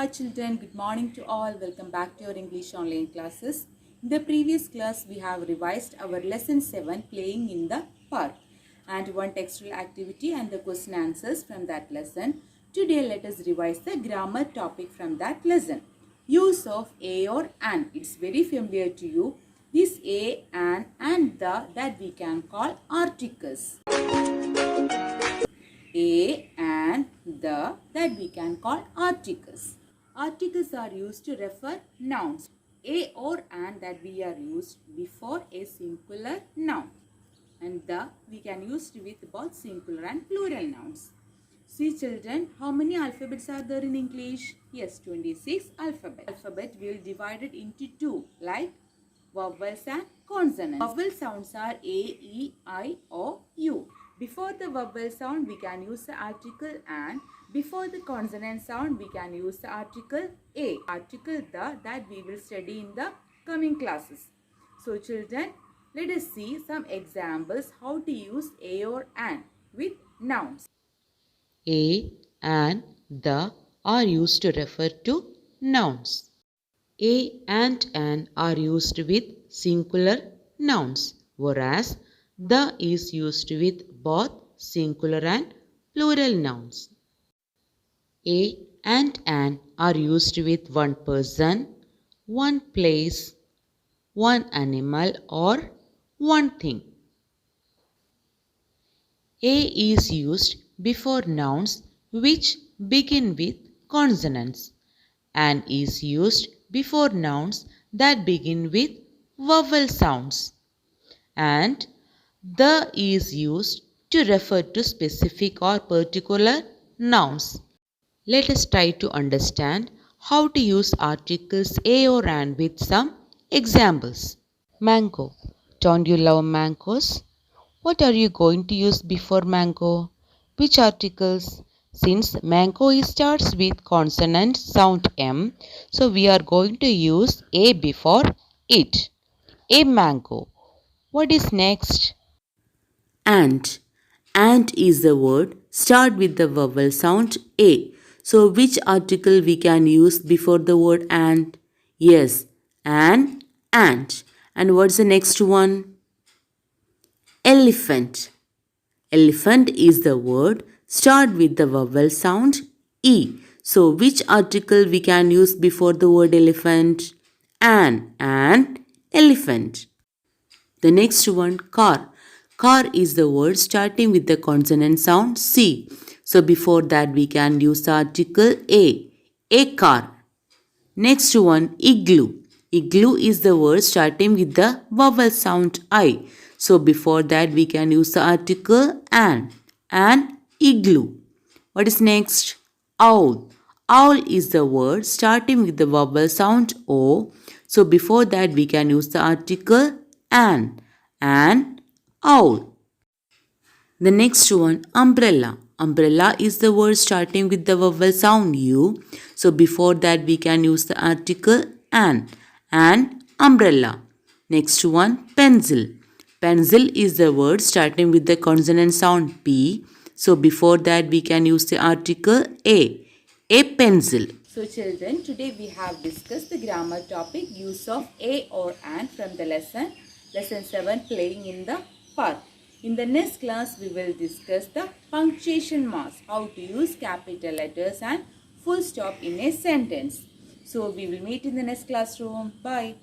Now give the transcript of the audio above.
Hi children, good morning to all. Welcome back to your English online classes. In the previous class, we have revised our lesson 7 playing in the park and one textual activity and the question answers from that lesson. Today, let us revise the grammar topic from that lesson. Use of a or an. It's very familiar to you. This a, an and the that we can call articles. A and the that we can call articles. Articles are used to refer nouns. A or an that we are used before a singular noun. And the we can use with both singular and plural nouns. See children, how many alphabets are there in English? Yes, 26 alphabets. Alphabet will divide it into two like vowels and consonants. Vowel sounds are A, E, I, O, U. Before the vowel sound, we can use the article and. Before the consonant sound, we can use the article a. Article the that we will study in the coming classes. So children, let us see some examples how to use a or an with nouns. A and the are used to refer to nouns. A and an are used with singular nouns, whereas the is used with both singular and plural nouns. A and an are used with one person, one place, one animal or one thing. A is used before nouns which begin with consonants. An is used before nouns that begin with vowel sounds. And the is used to refer to specific or particular nouns. Let us try to understand how to use articles a or an with some examples. Mango. Don't you love mangoes? What are you going to use before mango? Which articles? Since mango starts with consonant sound M, so we are going to use a before it. A mango. What is next? And. And is the word start with the vowel sound A. So which article we can use before the word and? Yes, an ant. And what's the next one? Elephant. Elephant is the word start with the vowel sound E. So which article we can use before the word elephant? An elephant. The next one, car. Car is the word starting with the consonant sound C. So before that we can use the article a car. Next one, igloo. Igloo is the word starting with the vowel sound I. So before that we can use the article an igloo. What is next? Owl. Owl is the word starting with the vowel sound O. So before that we can use the article an owl. The next one, umbrella. Umbrella is the word starting with the vowel sound U. So before that we can use the article an umbrella. Next one, pencil. Pencil is the word starting with the consonant sound P. So before that we can use the article a pencil. So children, today we have discussed the grammar topic use of a or an from the lesson 7 playing in the park. In the next class, we will discuss the punctuation marks, how to use capital letters and full stop in a sentence. So we will meet in the next classroom. Bye.